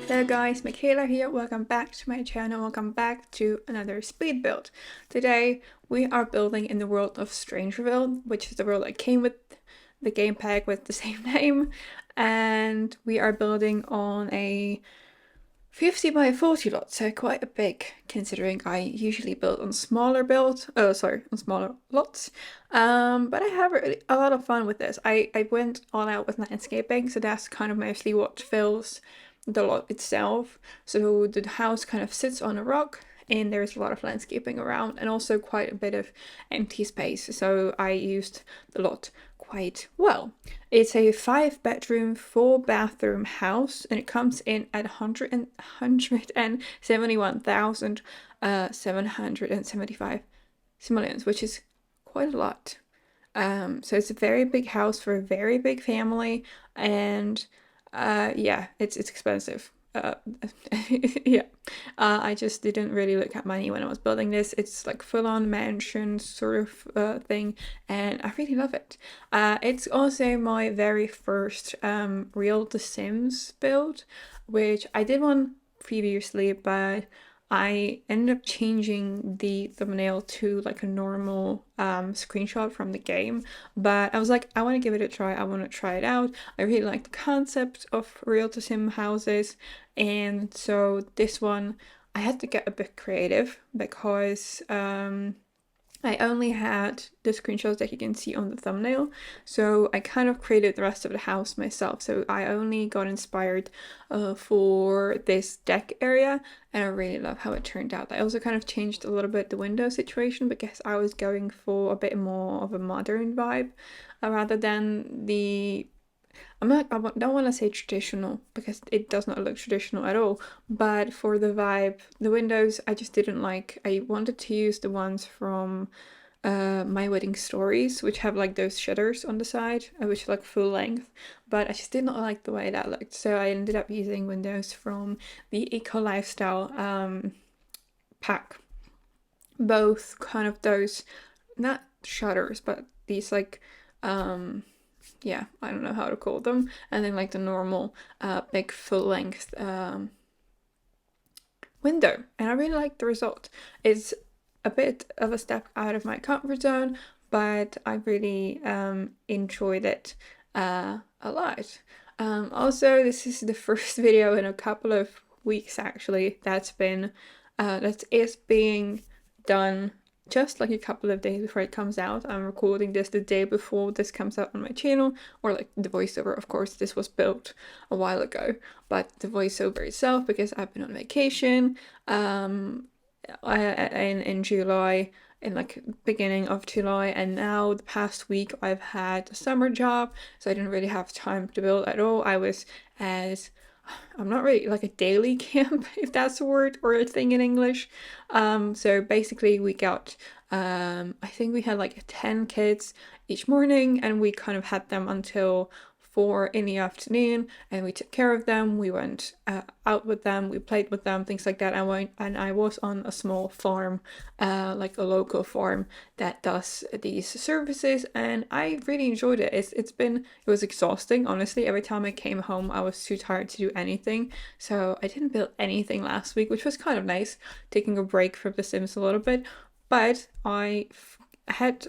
Hello guys, Michaela here, welcome back to my channel, welcome back to another speed build. Today we are building in the world of Strangerville, which is the world that came with the game pack with the same name, and we are building on a 50 by 40 lot, so quite a big considering I usually build on smaller smaller lots. But I have a lot of fun with this. I went all out with landscaping, so that's kind of mostly what fills the lot itself. So the house kind of sits on a rock and there's a lot of landscaping around and also quite a bit of empty space. So I used the lot quite well. It's a 5-bedroom, 4-bathroom house and it comes in at 171,775 simoleons, which is quite a lot. So it's a very big house for a very big family, and yeah, it's expensive. Yeah, I just didn't really look at money when I was building this. It's like full-on mansion sort of thing, and I really love it. It's also my very first real The Sims build, which I did one previously, but I ended up changing the thumbnail to like a normal screenshot from the game, but I was like, I want to give it a try. I want to try it out. I really like the concept of real to sim houses, and so this one I had to get a bit creative because I only had the screenshots that you can see on the thumbnail, so I kind of created the rest of the house myself. So I only got inspired for this deck area, and I really love how it turned out. I also kind of changed a little bit the window situation because I was going for a bit more of a modern vibe rather than the I don't want to say traditional because it does not look traditional at all, but for the vibe, the windows I just didn't like. I wanted to use the ones from My Wedding Stories, which have like those shutters on the side, which are like full length, but I just did not like the way that looked. So I ended up using windows from the Eco Lifestyle pack. Both kind of those, not shutters, but these like yeah, I don't know how to call them, and then like the normal big full length window, and I really like the result. It's a bit of a step out of my comfort zone, but I really enjoyed it a lot. Also, this is the first video in a couple of weeks actually that is being done just like a couple of days before it comes out. I'm recording this the day before this comes out on my channel, or like the voiceover, of course, this was built a while ago, but the voiceover itself, because I've been on vacation in July, in like beginning of July, and now the past week I've had a summer job, so I didn't really have time to build at all. I'm not really like a daily camp, if that's a word or a thing in English. So basically we got, I think we had like 10 kids each morning, and we kind of had them until 4 in the afternoon, and we took care of them. We went out with them, we played with them, things like that. And I was on a small farm, like a local farm that does these services, and I really enjoyed it. It was exhausting, honestly. Every time I came home I was too tired to do anything, so I didn't build anything last week, which was kind of nice, taking a break from The Sims a little bit. But I had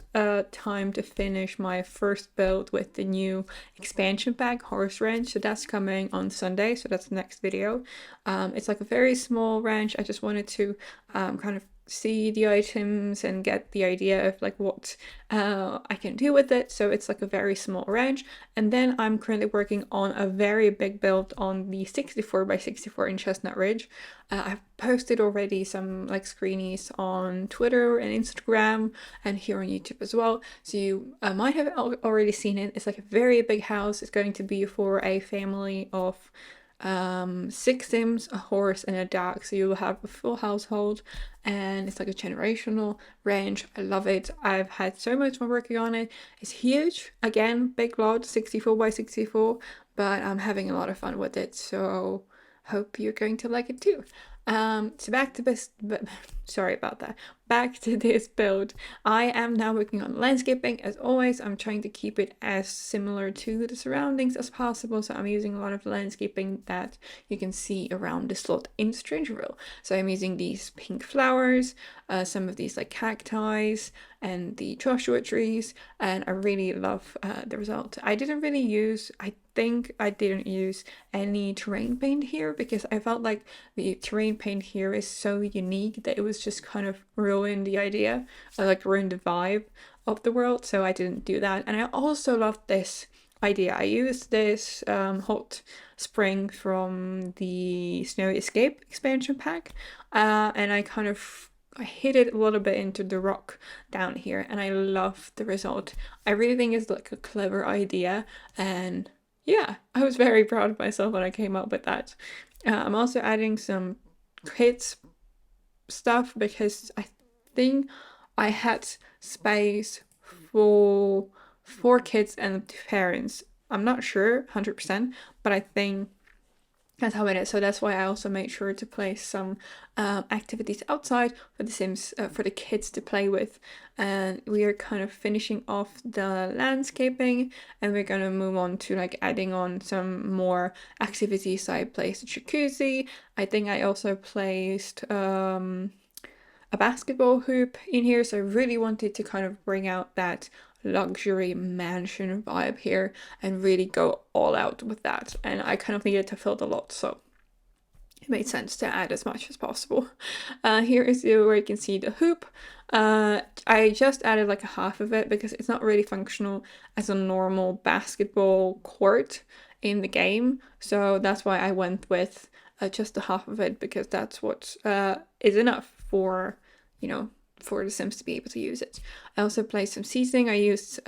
time to finish my first build with the new expansion pack, Horse Ranch, so that's coming on Sunday, so that's the next video. It's like a very small ranch. I just wanted to kind of see the items and get the idea of like what I can do with it. So it's like a very small range, and then I'm currently working on a very big build on the 64 by 64 in Chestnut Ridge. I've posted already some like screenies on Twitter and Instagram and here on YouTube as well, so you might have already seen it. It's like a very big house. It's going to be for a family of 6 Sims, a horse, and a dog, so you'll have a full household, and it's like a generational ranch. I love it. I've had so much fun working on it. It's huge, again, big lot, 64 by 64, but I'm having a lot of fun with it, so hope you're going to like it too. So back to sorry about that. back to this build. I am now working on landscaping. As always, I'm trying to keep it as similar to the surroundings as possible, so I'm using a lot of landscaping that you can see around the slot in Strangerville. So I'm using these pink flowers, some of these like cacti and the Joshua trees, and I really love the result. I think I didn't use any terrain paint here because I felt like the terrain paint here is so unique that it was just kind of ruin the idea, like ruin the vibe of the world, so I didn't do that. And I also love this idea. I used this hot spring from the Snowy Escape expansion pack, and I hit it a little bit into the rock down here, and I love the result. I really think it's like a clever idea, and yeah, I was very proud of myself when I came up with that. I'm also adding some kids stuff because I think I had space for 4 kids and 2 parents. I'm not sure 100%, but I think that's how it is. So that's why I also made sure to place some activities outside for the Sims, for the kids to play with. And we are kind of finishing off the landscaping, and we're gonna move on to like adding on some more activities. So I placed a jacuzzi. I think I also placed a basketball hoop in here. So I really wanted to kind of bring out that luxury mansion vibe here and really go all out with that. And I kind of needed to fill the lot, so it made sense to add as much as possible. Here is where you can see the hoop. I just added like a half of it because it's not really functional as a normal basketball court in the game. So that's why I went with just the half of it, because that's what is enough for, for the Sims to be able to use it. I also placed some seasoning. I used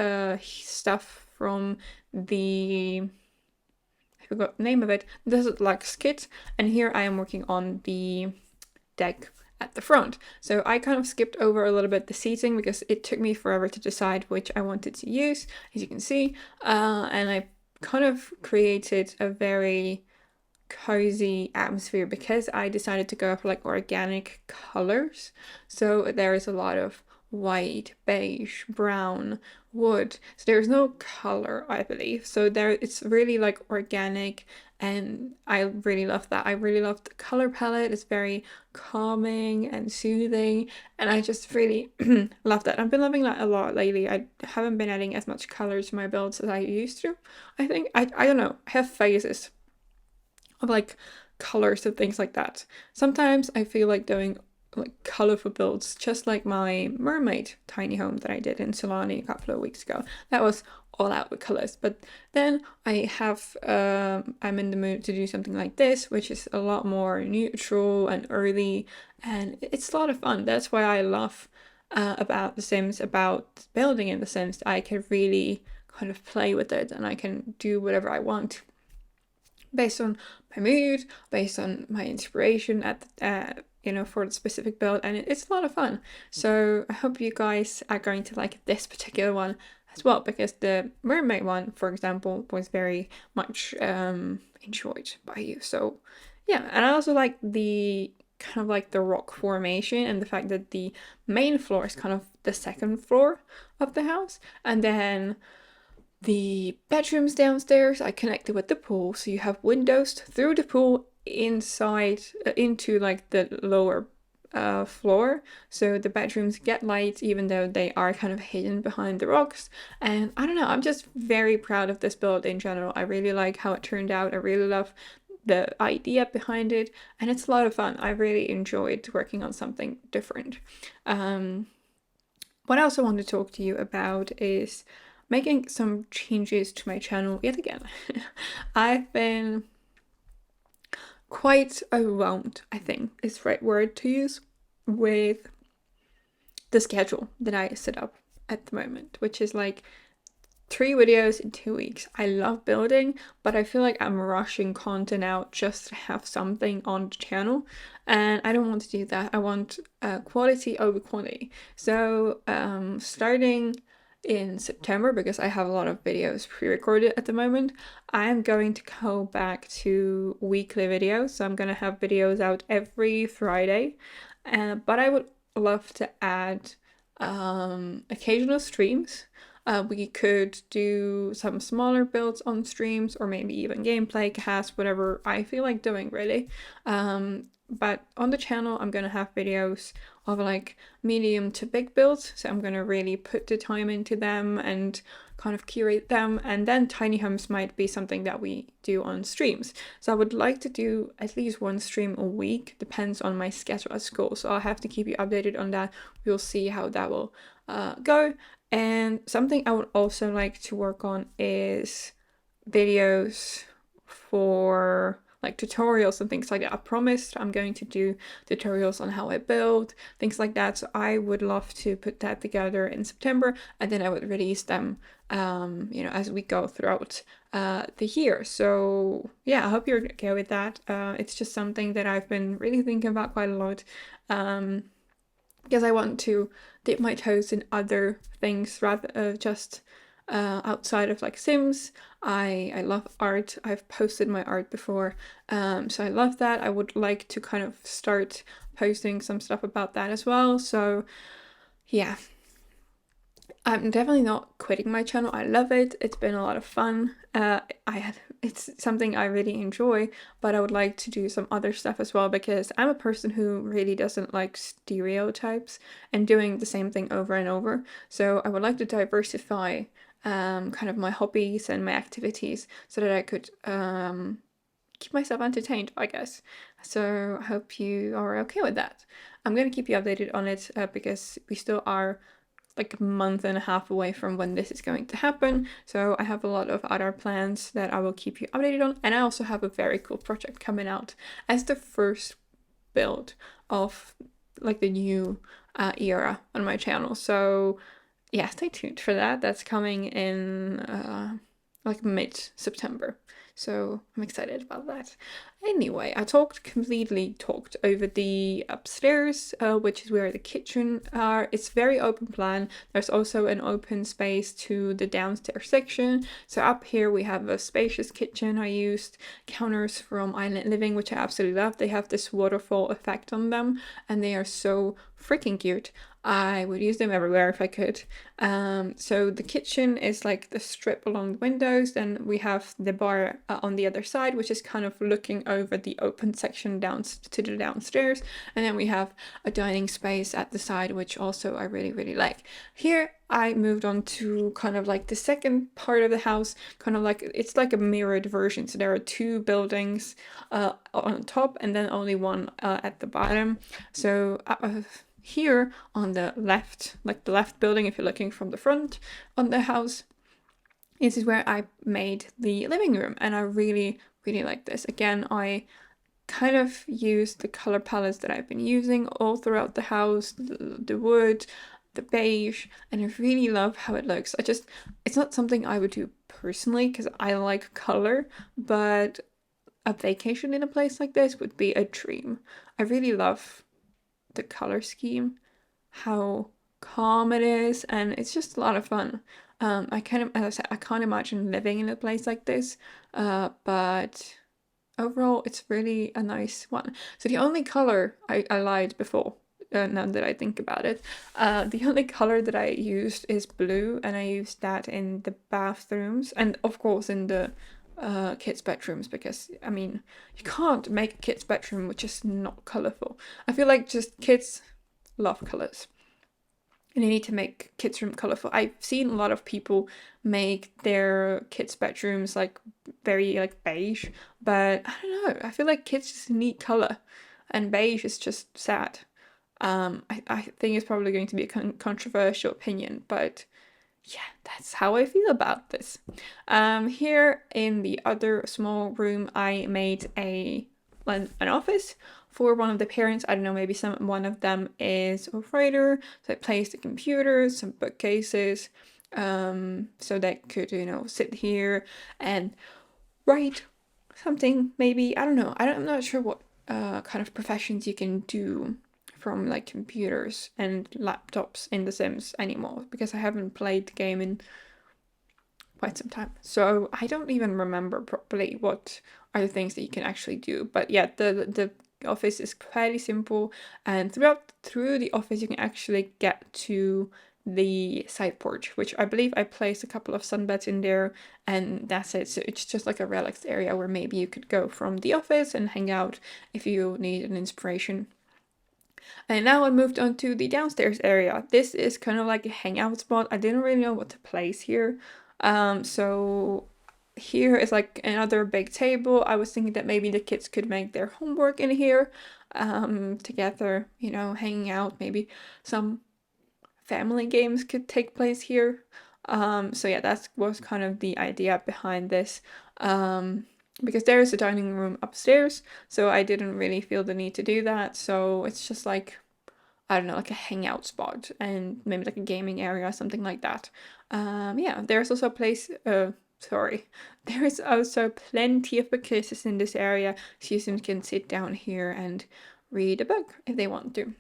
stuff from I forgot the name of it, Desert Lux kit, and here I am working on the deck at the front. So I kind of skipped over a little bit the seating because it took me forever to decide which I wanted to use, as you can see, and I kind of created a very cozy atmosphere because I decided to go for like organic colors. So there is a lot of white, beige, brown, wood. So there's no color, I believe. So it's really like organic, and I really love that. I really love the color palette. It's very calming and soothing, and I just really love that. I've been loving that a lot lately. I haven't been adding as much color to my builds as I used to. I think I don't know. I have phases of like colors and things like that. Sometimes I feel like doing like colorful builds, just like my mermaid tiny home that I did in Solani a couple of weeks ago. That was all out with colors. But then I'm in the mood to do something like this, which is a lot more neutral and earthy, and it's a lot of fun. That's why I love about The Sims, about building in The Sims. I can really kind of play with it, and I can do whatever I want based on my mood, based on my inspiration for the specific build, and it's a lot of fun. So I hope you guys are going to like this particular one as well, because the mermaid one, for example, was very much enjoyed by you. So yeah, and I also like the kind of like the rock formation and the fact that the main floor is kind of the second floor of the house, and then the bedrooms downstairs I connected with the pool, so you have windows through the pool inside into like the lower floor, so the bedrooms get light even though they are kind of hidden behind the rocks. And I don't know, I'm just very proud of this build in general. I really like how it turned out. I really love the idea behind it, and it's a lot of fun. I really enjoyed working on something different. What I also want to talk to you about is making some changes to my channel yet again. I've been quite overwhelmed, I think is the right word to use, with the schedule that I set up at the moment, which is like 3 videos in 2 weeks. I love building, but I feel like I'm rushing content out just to have something on the channel, and I don't want to do that. I want quality over quantity. So starting in September, because I have a lot of videos pre-recorded at the moment, I'm going to go back to weekly videos. So I'm going to have videos out every Friday, but I would love to add occasional streams. We could do some smaller builds on streams, or maybe even gameplay casts, whatever I feel like doing, really. But on the channel, I'm gonna have videos of like medium to big builds, so I'm gonna really put the time into them and kind of curate them. And then tiny homes might be something that we do on streams. So I would like to do at least one stream a week, depends on my schedule at school. So I'll have to keep you updated on that. We'll see how that will go. And something I would also like to work on is videos for like tutorials and things like that. I promised I'm going to do tutorials on how I build, things like that. So I would love to put that together in September, and then I would release them, as we go throughout the year. So yeah, I hope you're okay with that. It's just something that I've been really thinking about quite a lot. Because I want to dip my toes in other things rather just outside of like Sims. I love art. I've posted my art before, so I love that. I would like to kind of start posting some stuff about that as well. So yeah, I'm definitely not quitting my channel. I love it. It's been a lot of fun. It's something I really enjoy, but I would like to do some other stuff as well, because I'm a person who really doesn't like stereotypes and doing the same thing over and over. So I would like to diversify kind of my hobbies and my activities so that I could keep myself entertained, I guess. So I hope you are okay with that. I'm gonna keep you updated on it because we still are like a month and a half away from when this is going to happen. So I have a lot of other plans that I will keep you updated on. And I also have a very cool project coming out as the first build of like the new era on my channel. So yeah, stay tuned for that. That's coming in like mid-September. So I'm excited about that. Anyway, I completely talked over the upstairs, which is where the kitchen are. It's very open plan. There's also an open space to the downstairs section. So up here we have a spacious kitchen. I used counters from Island Living, which I absolutely love. They have this waterfall effect on them, and they are so freaking cute. I would use them everywhere if I could. So the kitchen is like the strip along the windows. Then we have the bar on the other side, which is kind of looking over the open section down to the downstairs. And then we have a dining space at the side, which also I really, really like. Here I moved on to kind of like the second part of the house, kind of like it's like a mirrored version. So there are two buildings on top and then only one at the bottom. So here on the left, like the left building, if you're looking from the front on the house, this is where I made the living room, and I really, really like this. Again, I kind of used the color palettes that I've been using all throughout the house, the wood, the beige, and I really love how it looks. It's not something I would do personally because I like color, but a vacation in a place like this would be a dream. I really love the color scheme, how calm it is, and it's just a lot of fun. As I said, I can't imagine living in a place like this, but overall, it's really a nice one. So the only color I lied before. Now that I think about it, the only color that I used is blue, and I used that in the bathrooms and of course in the kids' bedrooms, because I mean you can't make a kid's bedroom which is not colorful. I feel like just kids love colors and you need to make kids' room colorful. I've seen a lot of people make their kids' bedrooms like very like beige, but I don't know. I feel like kids just need color, and beige is just sad. I think it's probably going to be a controversial opinion, but yeah, that's how I feel about this. Here in the other small room, I made an office for one of the parents. I don't know, maybe one of them is a writer, so I placed the computers, some bookcases, so they could, sit here and write something, maybe. I don't know. I'm not sure what kind of professions you can do from like computers and laptops in The Sims anymore, because I haven't played the game in quite some time. So I don't even remember properly what are the things that you can actually do. But yeah, the office is fairly simple, and through the office you can actually get to the side porch, which I believe I placed a couple of sunbeds in there, and that's it. So it's just like a relaxed area where maybe you could go from the office and hang out if you need an inspiration. And now I moved on to the downstairs area. This is kind of like a hangout spot. I didn't really know what to place here. So here is like another big table. I was thinking that maybe the kids could make their homework in here together, you know, hanging out. Maybe some family games could take place here. So yeah, that was kind of the idea behind this. Because there is a dining room upstairs, so I didn't really feel the need to do that. So it's just like, I don't know, like a hangout spot and maybe like a gaming area or something like that. Yeah, there's also a place, sorry, there is also plenty of bookcases in this area, so you can sit down here and read a book if they want to.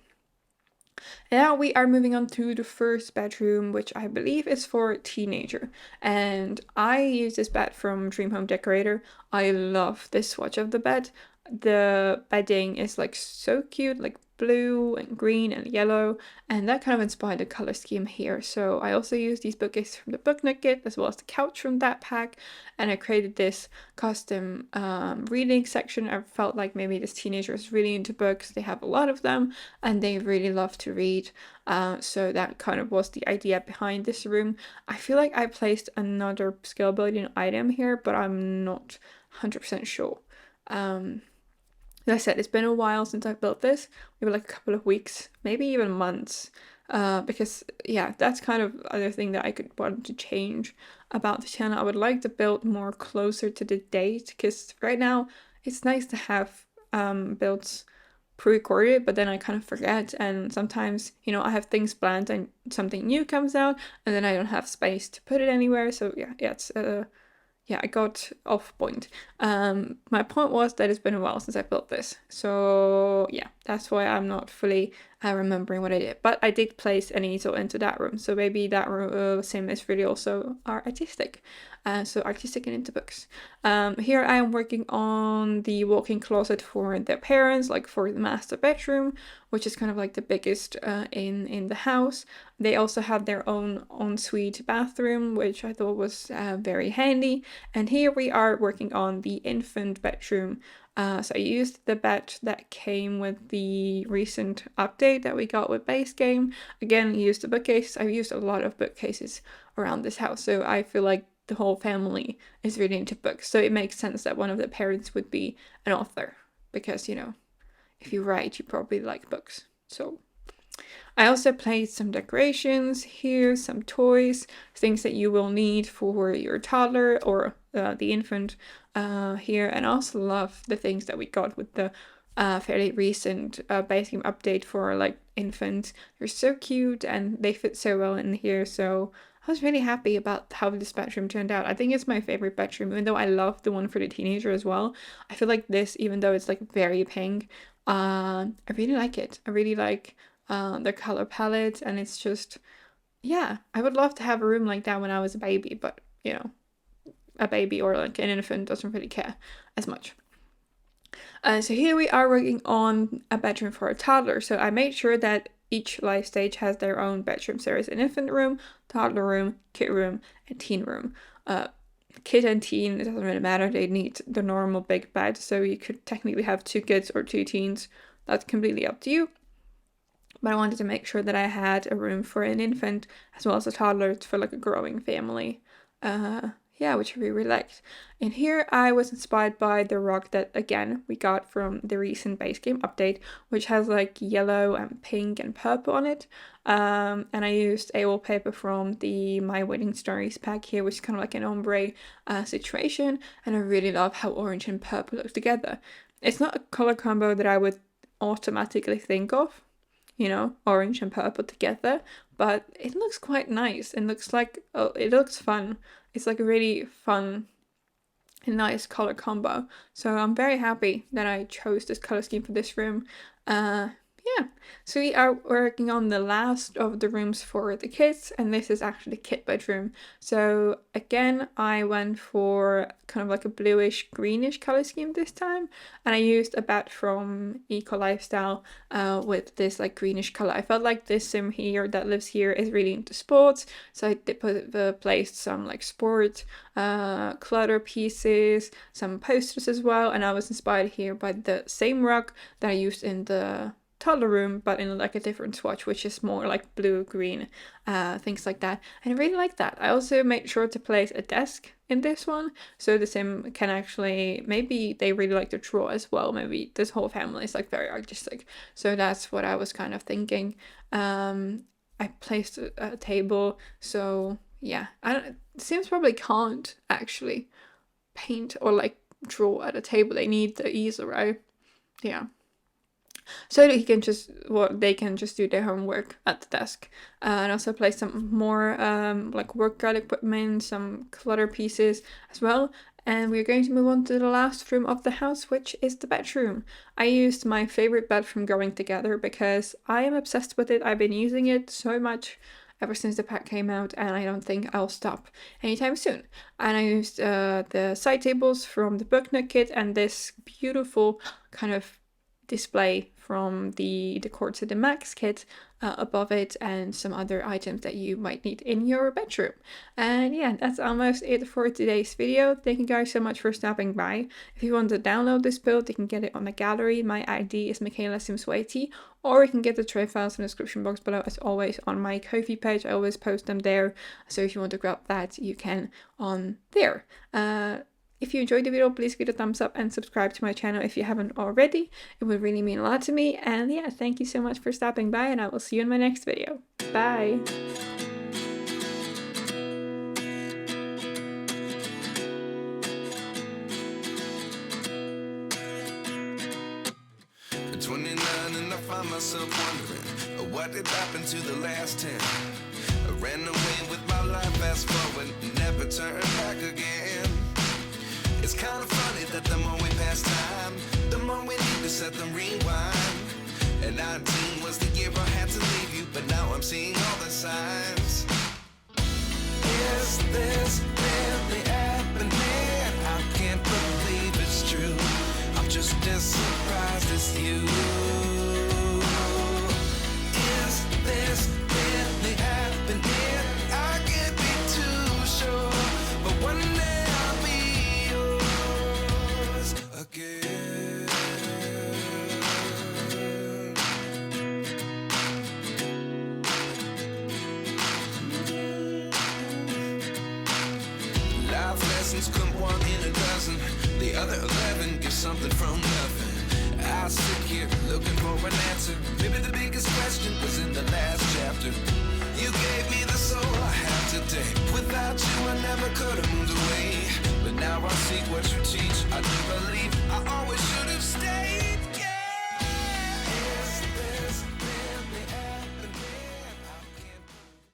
Now we are moving on to the first bedroom, which I believe is for a teenager. And I use this bed from Dream Home Decorator. I love this swatch of the bed. The bedding is like so cute, like blue and green and yellow, and that kind of inspired the color scheme here. So I also used these bookcases from the Book Nook kit, as well as the couch from that pack, and I created this custom reading section. I felt like maybe this teenager is really into books. They have a lot of them and they really love to read. So that kind of was the idea behind this room. I feel like I placed another skill building item here, but I'm not 100% sure. As I said, it's been a while since I built this. Maybe like a couple of weeks, maybe even months. Because yeah, that's kind of other thing that I could want to change about the channel. I would like to build more closer to the date, because right now it's nice to have builds pre-recorded, but then I kind of forget, and sometimes, you know, I have things planned and something new comes out and then I don't have space to put it anywhere. So yeah, it's yeah, I got off point. My point was that it's been a while since I built this. So yeah, that's why I'm not fully remembering what I did. But I did place an easel into that room. So maybe that sim is really also artistic. So artistic and into books. Here I am working on the walk-in closet for the parents, like for the master bedroom, which is kind of like the biggest in the house. They also have their own ensuite bathroom, which I thought was very handy. And here we are working on the infant bedroom. So I used the bed that came with the recent update that we got with base game. Again, used the bookcase. I've used a lot of bookcases around this house, so I feel like the whole family is really into books. So it makes sense that one of the parents would be an author, because, you know, if you write, you probably like books. So I also placed some decorations here, some toys, things that you will need for your toddler or the infant here. And I also love the things that we got with the fairly recent base game update for like infants. They're so cute and they fit so well in here. So I was really happy about how this bedroom turned out. I think it's my favorite bedroom, even though I love the one for the teenager as well. I feel like this, even though it's like very pink, I really like it. I really like the color palette, and it's just, yeah, I would love to have a room like that when I was a baby, but you know, a baby or like an infant doesn't really care as much. So here we are working on a bedroom for a toddler. So I made sure that each life stage has their own bedrooms. There is an infant room, toddler room, kid room, and teen room. Kid and teen, it doesn't really matter. They need the normal big bed. So you could technically have 2 kids or 2 teens. That's completely up to you. But I wanted to make sure that I had a room for an infant as well as a toddler for like a growing family. Yeah, which I really liked. And here I was inspired by the rug that, again, we got from the recent base game update, which has like yellow and pink and purple on it. And I used a wallpaper from the My Wedding Stories pack here, which is kind of like an ombre situation. And I really love how orange and purple look together. It's not a color combo that I would automatically think of, you know, orange and purple together, but it looks quite nice and looks like, oh, it looks fun. It's like a really fun and nice color combo. So I'm very happy that I chose this color scheme for this room. yeah, so we are working on the last of the rooms for the kids, and this is actually the kid bedroom. So again, I went for kind of like a bluish greenish color scheme this time, and I used a bed from Eco Lifestyle with this like greenish color. I felt like this sim here that lives here is really into sports, so I placed some like sport clutter pieces, some posters as well, and I was inspired here by the same rug that I used in the toddler room, but in like a different swatch, which is more like blue, green, things like that. And I really like that. I also made sure to place a desk in this one, so the sim can actually, maybe they really like to draw as well. Maybe this whole family is like very artistic. So that's what I was kind of thinking. I placed a table, so yeah, Sims probably can't actually paint or like draw at a table. They need the easel, right? Yeah. So that he can just, well, they can just do their homework at the desk. And also place some more like workout equipment, some clutter pieces as well. And we're going to move on to the last room of the house, which is the bedroom. I used my favorite bed from Growing Together because I am obsessed with it. I've been using it so much ever since the pack came out, and I don't think I'll stop anytime soon. And I used the side tables from the Book Nook kit and this beautiful kind of display from the Decor to the Max kit above it, and some other items that you might need in your bedroom. And yeah, that's almost it for today's video. Thank you guys so much for stopping by. If you want to download this build, you can get it on the gallery. My ID is michaelasimsyt, or you can get the tray files in the description box below, as always, on my Ko-fi page. I always post them there, so if you want to grab that, you can on there. If you enjoyed the video, please give it a thumbs up and subscribe to my channel if you haven't already. It would really mean a lot to me. And yeah, thank you so much for stopping by, and I will see you in my next video. Bye! At 29 and I find myself wondering what did happen to the last 10. I ran away with my life, fast forward, never turn back again. It's kind of funny that the more we pass time, the more we need to set them rewind. And 19 was the year I had to leave you, but now I'm seeing all the signs. Is this really happening? I can't believe it's true. I'm just as surprised as you. Is this really happening? I can't be too sure, but one day I'll be yours again. Life lessons come one in a dozen. The other 11 give something from nothing. I sit here looking for an answer. Maybe the biggest question was in the last chapter. You gave me the soul I have today. Without you I never could have moved away. But now I seek what you teach. I do believe I always should have stayed.